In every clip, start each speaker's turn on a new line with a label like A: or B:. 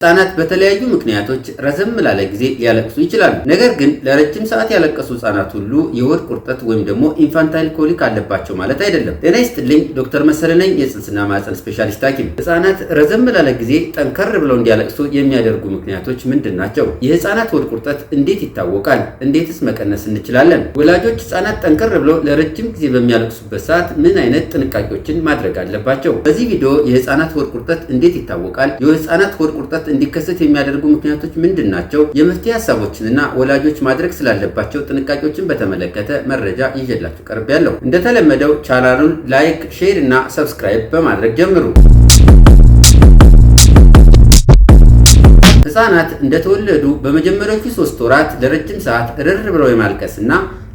A: ህጻናት በተለያዩ ምክንያቶች ረዘም ላለ ጊዜ ሊያለቅሱ ይችላሉ። ነገር ግን ለረጅም ሰዓት ያለቀሱ ህጻናት ሁሉ የሆድ ቁርጠት ወይም ደግሞ ኢንፋንታይል ኮሊክ አለባቸው ማለት አይደለም። ጤና ይስጥልኝ፣ ዶክተር መሰለ ነኝ፣ የጽንስና ማህፀን ስፔሻሊስት ሐኪም። ህጻናት ረዘም ላለ ጊዜ ጠንከር ብለው እንዲያለቅሱ የሚያደርጉ ምክንያቶች ምንድን ናቸው? የህጻናት ሆድ ቁርጠት እንዴት ይታወቃል? እንዴትስ መቀነስ እንችላለን? ወላጆች ህጻናት ጠንከር ብለው ለረጅም ጊዜ በሚያለቅሱበት ሰዓት ምን አይነት ጥንቃቄዎችን ማድረግ አለባቸው? በዚህ ቪዲዮ የህጻናት ሆድ ቁርጠት እንዴት ይታወቃል፣ የህጻናት ሆድ ቁርጠት እንዲከሰት የሚያደርጉ ምክንያቶች ምንድን ናቸው፣ የመፍትሄ ሀሳቦችንና ወላጆች ማድረግ ስላለባቸው ጥንቃቄዎችን በተመለከተ መረጃ ይዤላችሁ ቀርቤያለሁ። እንደተለመደው ቻናሉን ላይክ፣ ሼር እና ሰብስክራይብ በማድረግ ጀምሩ። ህጻናት እንደተወለዱ በመጀመሪያዎቹ 3 ወራት ለረጅም ሰዓት እርር ብለው የማልቀስና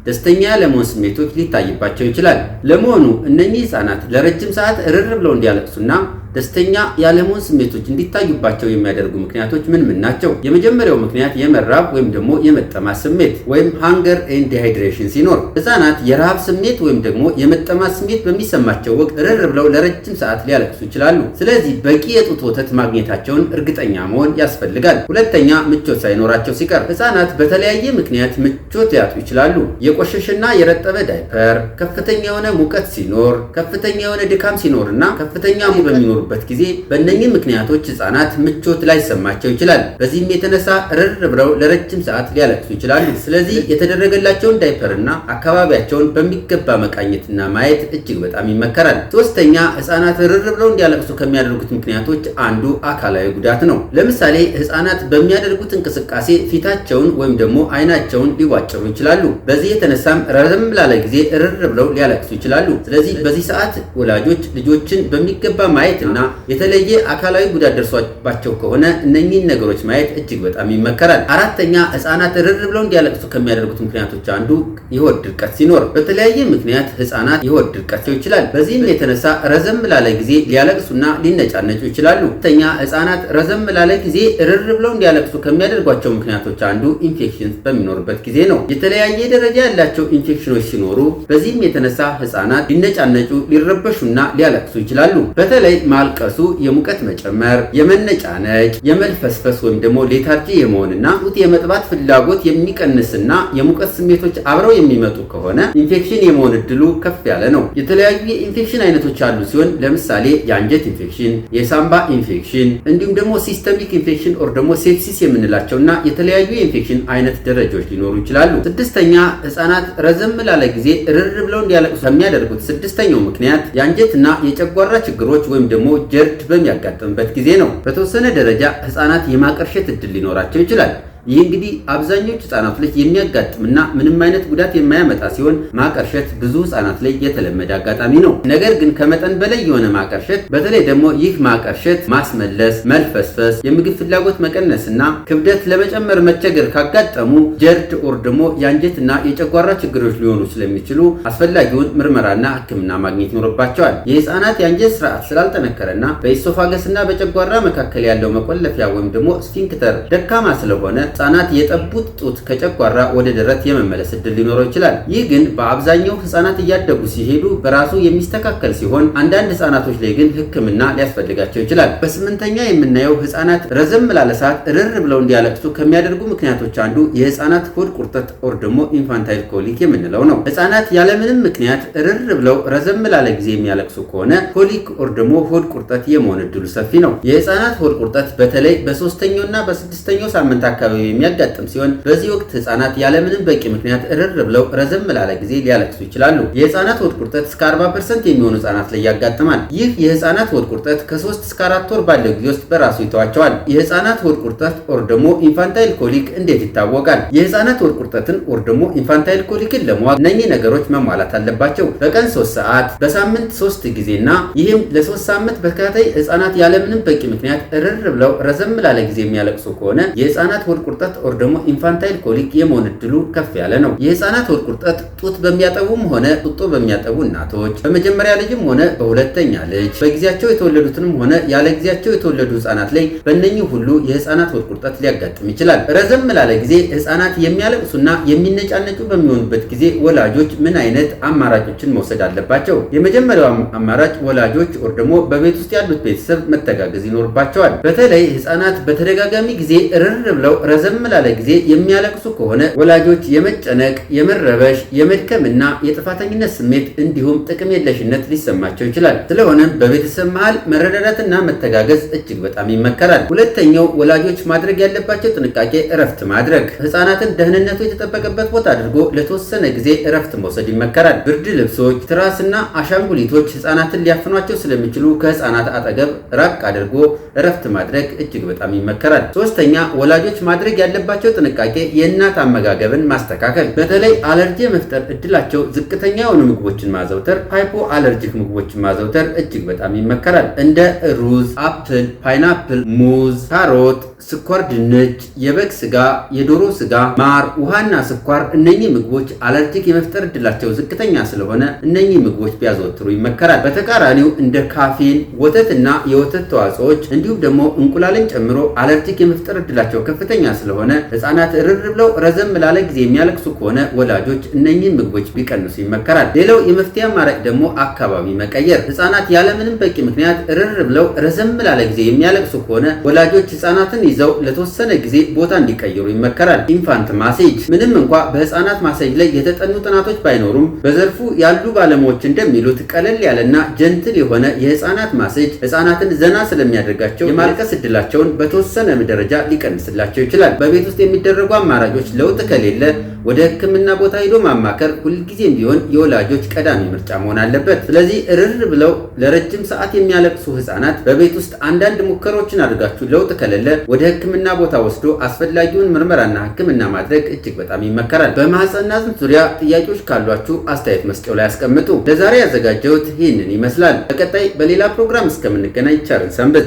A: ደስተኛ ያለመሆን ስሜቶች ሊታይባቸው ይችላል። ለመሆኑ እነኚህ ህጻናት ለረጅም ሰዓት እርር ብለው እንዲያለቅሱና ደስተኛ ያለመሆን ስሜቶች እንዲታዩባቸው የሚያደርጉ ምክንያቶች ምን ናቸው? የመጀመሪያው ምክንያት የመራብ ወይም ደግሞ የመጠማት ስሜት ወይም ሃንገር ኤንድ ዲሃይድሬሽን ሲኖር፣ ህጻናት የረሃብ ስሜት ወይም ደግሞ የመጠማት ስሜት በሚሰማቸው ወቅት እርር ብለው ለረጅም ሰዓት ሊያለቅሱ ይችላሉ። ስለዚህ በቂ የጡት ወተት ማግኘታቸውን እርግጠኛ መሆን ያስፈልጋል። ሁለተኛ፣ ምቾት ሳይኖራቸው ሲቀር፣ ህጻናት በተለያየ ምክንያት ምቾት ሊያጡ ይችላሉ። የቆሸሸና የረጠበ ዳይፐር፣ ከፍተኛ የሆነ ሙቀት ሲኖር፣ ከፍተኛ የሆነ ድካም ሲኖርና ከፍተኛ በሚኖር ጊዜ በእነኚህ ምክንያቶች ህጻናት ምቾት ላይሰማቸው ይችላል። በዚህም የተነሳ እርር ብለው ለረጅም ሰዓት ሊያለቅሱ ይችላሉ። ስለዚህ የተደረገላቸውን ዳይፐርና አካባቢያቸውን በሚገባ መቃኘትና ማየት እጅግ በጣም ይመከራል። ሶስተኛ፣ ህጻናት እርር ብለው እንዲያለቅሱ ከሚያደርጉት ምክንያቶች አንዱ አካላዊ ጉዳት ነው። ለምሳሌ ህጻናት በሚያደርጉት እንቅስቃሴ ፊታቸውን ወይም ደግሞ አይናቸውን ሊቧጭሩ ይችላሉ። በዚህ የተነሳም ረዘም ላለ ጊዜ እርር ብለው ሊያለቅሱ ይችላሉ። ስለዚህ በዚህ ሰዓት ወላጆች ልጆችን በሚገባ ማየትና የተለየ አካላዊ ጉዳት ደርሷባቸው ከሆነ እነኚህን ነገሮች ማየት እጅግ በጣም ይመከራል። አራተኛ፣ ህጻናት እርር ብለው እንዲያለቅሱ ከሚያደርጉት ምክንያቶች አንዱ የሆድ ድርቀት ሲኖር፣ በተለያየ ምክንያት ህጻናት የሆድ ድርቀት ይችላል። በዚህም የተነሳ ረዘም ላለ ጊዜ ሊያለቅሱና ሊነጫነጩ ይችላሉ። ሁለተኛ፣ ህጻናት ረዘም ላለ ጊዜ እርር ብለው እንዲያለቅሱ ከሚያደርጓቸው ምክንያቶች አንዱ ኢንፌክሽን በሚኖርበት ጊዜ ነው። የተለያየ ደረጃ ያላቸው ኢንፌክሽኖች ሲኖሩ፣ በዚህም የተነሳ ህጻናት ሊነጫነጩ፣ ሊረበሹና ሊያለቅሱ ይችላሉ። በተለይ ማልቀሱ የሙቀት መጨመር፣ የመነጫነጭ፣ የመልፈስፈስ ወይም ደግሞ ሌታርጂ የመሆንና ጡት የመጥባት ፍላጎት የሚቀንስና የሙቀት ስሜቶች አብረው የሚመጡ ከሆነ ኢንፌክሽን የመሆን እድሉ ከፍ ያለ ነው። የተለያዩ የኢንፌክሽን አይነቶች አሉ ሲሆን ለምሳሌ የአንጀት ኢንፌክሽን፣ የሳምባ ኢንፌክሽን እንዲሁም ደግሞ ሲስተሚክ ኢንፌክሽን ኦር ደግሞ ሴፕሲስ የምንላቸውና የተለያዩ የኢንፌክሽን አይነት ደረጃዎች ሊኖሩ ይችላሉ። ስድስተኛ፣ ህጻናት ረዘም ላለ ጊዜ እርር ብለው እንዲያለቅሱ ከሚያደርጉት ስድስተኛው ምክንያት የአንጀትና የጨጓራ ችግሮች ወይም ደግሞ ጀርድ በሚያጋጥምበት ጊዜ ነው። በተወሰነ ደረጃ ህጻናት የማቀርሸት እድል ሊኖራቸው ይችላል። ይህ እንግዲህ አብዛኞቹ ህጻናት ላይ የሚያጋጥምና ምንም አይነት ጉዳት የማያመጣ ሲሆን ማቀርሸት ብዙ ህጻናት ላይ የተለመደ አጋጣሚ ነው። ነገር ግን ከመጠን በላይ የሆነ ማቀርሸት፣ በተለይ ደግሞ ይህ ማቀርሸት ማስመለስ፣ መልፈስፈስ፣ የምግብ ፍላጎት መቀነስና ክብደት ለመጨመር መቸገር ካጋጠሙ ጀርድ ኦር ደግሞ የአንጀትና የጨጓራ ችግሮች ሊሆኑ ስለሚችሉ አስፈላጊውን ምርመራና ህክምና ማግኘት ይኖርባቸዋል። የህጻናት የአንጀት ስርዓት ስላልጠነከረና በኢሶፋገስና በጨጓራ መካከል ያለው መቆለፊያ ወይም ደግሞ ስፊንክተር ደካማ ስለሆነ ህጻናት የጠቡት ጡት ከጨጓራ ወደ ደረት የመመለስ እድል ሊኖረው ይችላል። ይህ ግን በአብዛኛው ህጻናት እያደጉ ሲሄዱ በራሱ የሚስተካከል ሲሆን አንዳንድ ህጻናቶች ላይ ግን ህክምና ሊያስፈልጋቸው ይችላል። በስምንተኛ የምናየው ህጻናት ረዘም ላለ ሰዓት እርር ብለው እንዲያለቅሱ ከሚያደርጉ ምክንያቶች አንዱ የህጻናት ሆድ ቁርጠት ኦር ደግሞ ኢንፋንታይል ኮሊክ የምንለው ነው። ህጻናት ያለምንም ምክንያት እርር ብለው ረዘም ላለ ጊዜ የሚያለቅሱ ከሆነ ኮሊክ ኦር ደግሞ ሆድ ቁርጠት የመሆን እድሉ ሰፊ ነው። የህጻናት ሆድ ቁርጠት በተለይ በ3ኛውና በ6ኛው ሳምንት አካባቢ የሚያጋጥም ሲሆን በዚህ ወቅት ህጻናት ያለምንም በቂ ምክንያት እርር ብለው ረዘም ላለ ጊዜ ሊያለቅሱ ይችላሉ። የህጻናት ሆድ ቁርጠት እስከ 40% የሚሆኑ ህጻናት ላይ ያጋጥማል። ይህ የህጻናት ሆድ ቁርጠት ከ3 እስከ 4 ወር ባለው ጊዜ ውስጥ በራሱ ይተዋቸዋል። የህጻናት ሆድ ቁርጠት ኦር ደግሞ ኢንፋንታይል ኮሊክ እንዴት ይታወቃል? የህጻናት ሆድ ቁርጠትን ኦር ደግሞ ኢንፋንታይል ኮሊክን ለማወቅ እነኚህ ነገሮች መሟላት አለባቸው። በቀን 3 ሰዓት፣ በሳምንት 3 ጊዜና ይህም ለ3 ሳምንት በተከታታይ ህጻናት ያለምንም በቂ ምክንያት እርር ብለው ረዘም ላለ ጊዜ የሚያለቅሱ ከሆነ የህጻናት ሆድ ቁርጠት ኦር ደግሞ ኢንፋንታይል ኮሊክ የመሆን እድሉ ከፍ ያለ ነው። የህፃናት ሆድ ቁርጠት ጡት በሚያጠቡም ሆነ ጡጦ በሚያጠቡ እናቶች፣ በመጀመሪያ ልጅም ሆነ በሁለተኛ ልጅ፣ በጊዜያቸው የተወለዱትንም ሆነ ያለ ጊዜያቸው የተወለዱ ህፃናት ላይ በእነኚህ ሁሉ የህፃናት ሆድ ቁርጠት ሊያጋጥም ይችላል። ረዘም ላለ ጊዜ ህፃናት የሚያለቅሱና የሚነጫነጩ በሚሆኑበት ጊዜ ወላጆች ምን አይነት አማራጮችን መውሰድ አለባቸው? የመጀመሪያው አማራጭ ወላጆች ኦር ደግሞ በቤት ውስጥ ያሉት ቤተሰብ መተጋገዝ ይኖርባቸዋል። በተለይ ህፃናት በተደጋጋሚ ጊዜ እርር ብለው ረዘም ላለ ጊዜ የሚያለቅሱ ከሆነ ወላጆች የመጨነቅ፣ የመረበሽ፣ የመድከምና የጥፋተኝነት ስሜት እንዲሁም ጥቅም የለሽነት ሊሰማቸው ይችላል። ስለሆነም በቤተሰብ መሃል መረዳዳትና መተጋገዝ እጅግ በጣም ይመከራል። ሁለተኛው ወላጆች ማድረግ ያለባቸው ጥንቃቄ እረፍት ማድረግ። ህፃናትን ደህንነቱ የተጠበቀበት ቦታ አድርጎ ለተወሰነ ጊዜ እረፍት መውሰድ ይመከራል። ብርድ ልብሶች፣ ትራስና አሻንጉሊቶች ህፃናትን ሊያፍኗቸው ስለሚችሉ ከህፃናት አጠገብ ራቅ አድርጎ እረፍት ማድረግ እጅግ በጣም ይመከራል። ሶስተኛ ወላጆች ማድረግ ያለባቸው ጥንቃቄ የእናት አመጋገብን ማስተካከል። በተለይ አለርጂ የመፍጠር እድላቸው ዝቅተኛ የሆኑ ምግቦችን ማዘውተር፣ ሃይፖ አለርጂክ ምግቦችን ማዘውተር እጅግ በጣም ይመከራል። እንደ ሩዝ፣ አፕል፣ ፓይናፕል፣ ሙዝ፣ ካሮት፣ ስኳር ድንች፣ የበግ ስጋ፣ የዶሮ ስጋ፣ ማር፣ ውሃና ስኳር እነኚህ ምግቦች አለርጂክ የመፍጠር እድላቸው ዝቅተኛ ስለሆነ እነኚህ ምግቦች ቢያዘወትሩ ይመከራል። በተቃራኒው እንደ ካፌን፣ ወተትና የወተት ተዋጽኦች እንዲሁም ደግሞ እንቁላልን ጨምሮ አለርጂክ የመፍጠር እድላቸው ከፍተኛ ስለሆነ ህፃናት እርር ብለው ረዘም ላለ ጊዜ የሚያለቅሱ ከሆነ ወላጆች እነኚህ ምግቦች ቢቀንሱ ይመከራል። ሌላው የመፍትሄ አማራጭ ደግሞ አካባቢ መቀየር። ህፃናት ያለምንም በቂ ምክንያት እርር ብለው ረዘም ላለ ጊዜ የሚያለቅሱ ከሆነ ወላጆች ህፃናትን ይዘው ለተወሰነ ጊዜ ቦታ እንዲቀይሩ ይመከራል። ኢንፋንት ማሴጅ። ምንም እንኳ በህፃናት ማሴጅ ላይ የተጠኑ ጥናቶች ባይኖሩም በዘርፉ ያሉ ባለሙያዎች እንደሚሉት ቀለል ያለና ጀንትል የሆነ የህፃናት ማሴጅ ህፃናትን ዘና ስለሚያደርጋቸው የማልቀስ እድላቸውን በተወሰነ ደረጃ ሊቀንስላቸው ይችላል። በቤት ውስጥ የሚደረጉ አማራጮች ለውጥ ከሌለ ወደ ህክምና ቦታ ሄዶ ማማከር ሁልጊዜም ቢሆን የወላጆች ቀዳሚ ምርጫ መሆን አለበት። ስለዚህ እርር ብለው ለረጅም ሰዓት የሚያለቅሱ ህፃናት በቤት ውስጥ አንዳንድ ሙከራዎችን አድርጋችሁ ለውጥ ከሌለ ወደ ህክምና ቦታ ወስዶ አስፈላጊውን ምርመራና ህክምና ማድረግ እጅግ በጣም ይመከራል። በማህፀንና ጽንስ ዙሪያ ጥያቄዎች ካሏችሁ አስተያየት መስጫው ላይ አስቀምጡ። ለዛሬ ያዘጋጀሁት ይህንን ይመስላል። በቀጣይ በሌላ ፕሮግራም እስከምንገናኝ ቸርን ሰንብት።